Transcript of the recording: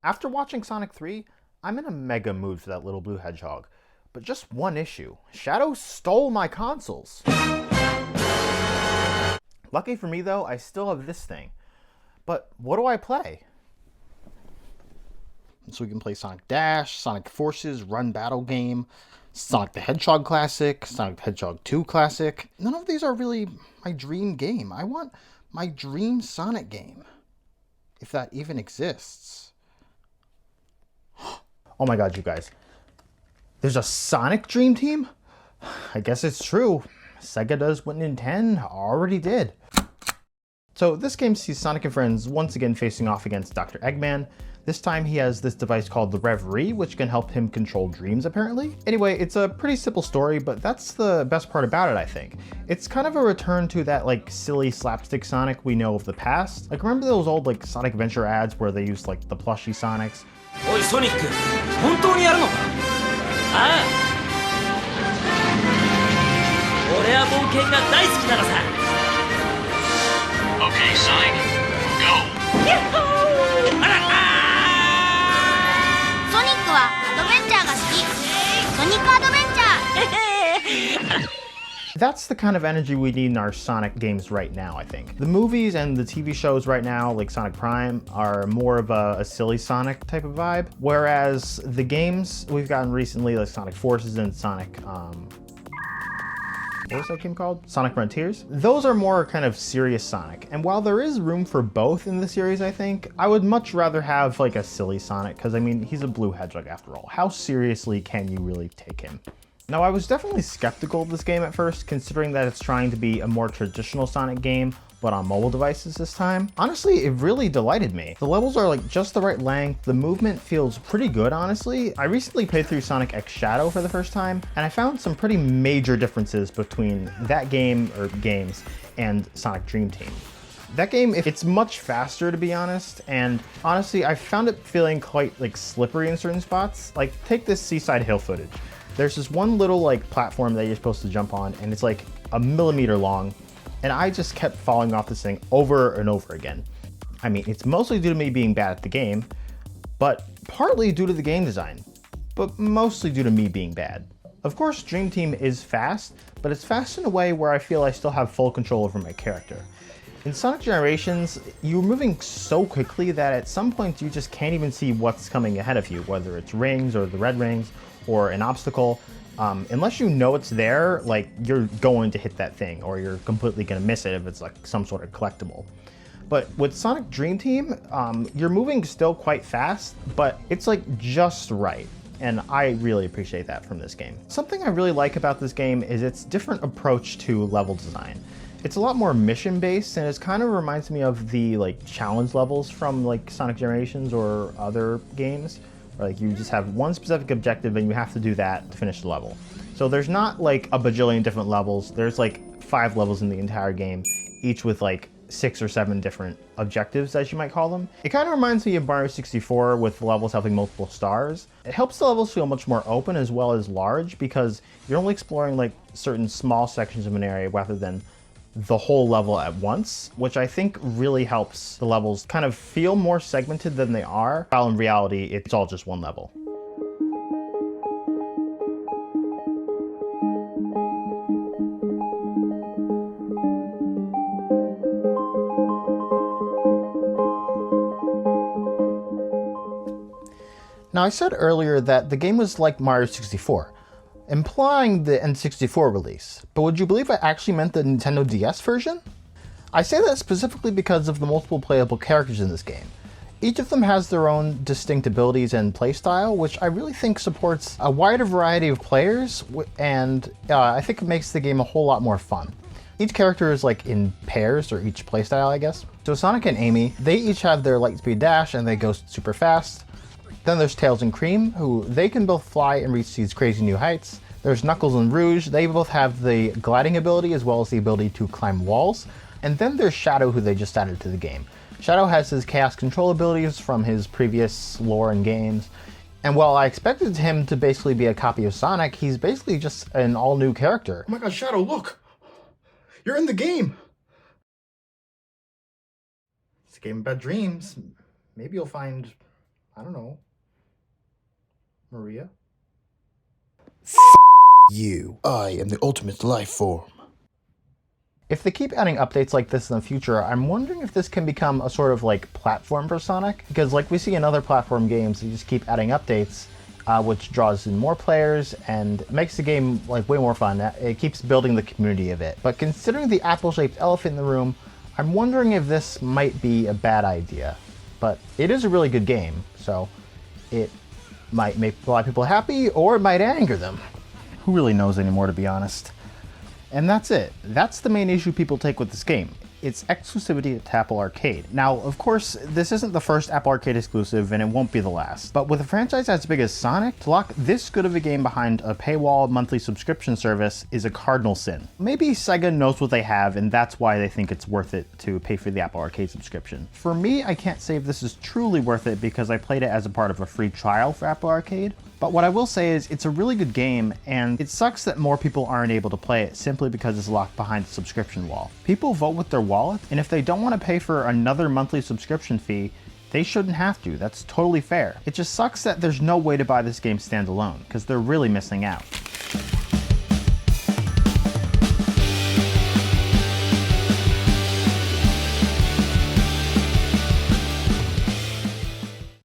After watching Sonic 3, I'm in a mega mood for that little blue hedgehog. But just one issue. Shadow stole my consoles. Lucky for me though, I still have this thing. But what do I play? So we can play Sonic Dash, Sonic Forces, Run Battle Game, Sonic the Hedgehog Classic, Sonic the Hedgehog 2 Classic. None of these are really my dream game. I want my dream Sonic game. If that even exists. Oh my god, you guys. There's a Sonic Dream Team? I guess it's true. Sega does what Nintendo already did. So this game sees Sonic and friends once again facing off against Dr. Eggman. This time he has this device called the Reverie, which can help him control dreams apparently. Anyway, it's a pretty simple story, but that's the best part about it, I think. It's kind of a return to that like silly slapstick Sonic we know of the past. Like remember those old like Sonic Adventure ads where they used like the plushie Sonics? Oi Sonic, 本当にやるのか? ああ。俺は冒険が大好きなのさ。Okay, Sonic, go. あらあ。ソニックはアドベンチャーが好き。ソニックアドベンチャー。That's the kind of energy we need in our Sonic games right now, I think. The movies and the TV shows right now, like Sonic Prime, are more of a silly Sonic type of vibe, whereas the games we've gotten recently, like Sonic Forces and Sonic, what was that game called? Sonic Frontiers? Those are more kind of serious Sonic, and while there is room for both in the series, I think, I would much rather have like a silly Sonic, because I mean, he's a blue hedgehog after all. How seriously can you really take him? Now, I was definitely skeptical of this game at first, considering that it's trying to be a more traditional Sonic game, but on mobile devices this time. Honestly, it really delighted me. The levels are like just the right length, the movement feels pretty good, honestly. I recently played through Sonic X Shadow for the first time, and I found some pretty major differences between that game, or games, and Sonic Dream Team. That game, it's much faster to be honest, and honestly, I found it feeling quite like slippery in certain spots. Like, take this Seaside Hill footage. There's this one little like platform that you're supposed to jump on, and it's like a millimeter long, and I just kept falling off this thing over and over again. I mean, it's mostly due to me being bad at the game, but partly due to the game design, but mostly due to me being bad. Of course, Dream Team is fast, but it's fast in a way where I feel I still have full control over my character. In Sonic Generations, you're moving so quickly that at some point you just can't even see what's coming ahead of you, whether it's rings or the red rings or an obstacle. Unless you know it's there, like you're going to hit that thing or you're completely gonna miss it if it's like some sort of collectible. But with Sonic Dream Team, you're moving still quite fast, but it's like just right. And I really appreciate that from this game. Something I really like about this game is its different approach to level design. It's a lot more mission-based, and it kind of reminds me of the like challenge levels from like Sonic Generations or other games. Like you just have one specific objective and you have to do that to finish the level. So there's not like a bajillion different levels. There's like 5 levels in the entire game, each with like 6 or 7 different objectives, as you might call them. It kind of reminds me of Mario 64 with levels having multiple stars. It helps the levels feel much more open as well as large because you're only exploring like certain small sections of an area rather than the whole level at once, which I think really helps the levels kind of feel more segmented than they are, while in reality, it's all just one level. Now, I said earlier that the game was like Mario 64. Implying the N64 release, but would you believe I actually meant the Nintendo DS version? I say that specifically because of the multiple playable characters in this game. Each of them has their own distinct abilities and playstyle, which I really think supports a wider variety of players, and I think it makes the game a whole lot more fun. Each character is like in pairs, or each playstyle, I guess. So Sonic and Amy, they each have their Lightspeed Dash and they go super fast. Then there's Tails and Cream, who they can both fly and reach these crazy new heights. There's Knuckles and Rouge, they both have the gliding ability as well as the ability to climb walls. And then there's Shadow, who they just added to the game. Shadow has his chaos control abilities from his previous lore and games. And while I expected him to basically be a copy of Sonic, he's basically just an all-new character. Oh my god, Shadow, look! You're in the game! It's a game about dreams. Maybe you'll find I don't know. Maria? You. I am the ultimate life form. If they keep adding updates like this in the future, I'm wondering if this can become a sort of like platform for Sonic, because like we see in other platform games, they just keep adding updates, which draws in more players and makes the game like way more fun. It keeps building the community of it. But considering the apple-shaped elephant in the room, I'm wondering if this might be a bad idea. But it is a really good game, so it might make a lot of people happy, or it might anger them. Who really knows anymore, to be honest? And that's it. That's the main issue people take with this game. It's exclusivity to Apple Arcade. Now, of course, this isn't the first Apple Arcade exclusive, and it won't be the last. But with a franchise as big as Sonic, to lock this good of a game behind a paywall monthly subscription service is a cardinal sin. Maybe Sega knows what they have, and that's why they think it's worth it to pay for the Apple Arcade subscription. For me, I can't say if this is truly worth it because I played it as a part of a free trial for Apple Arcade. But what I will say is it's a really good game, and it sucks that more people aren't able to play it simply because it's locked behind the subscription wall. People vote with their wallet, and if they don't want to pay for another monthly subscription fee, they shouldn't have to. That's totally fair. It just sucks that there's no way to buy this game standalone, because they're really missing out.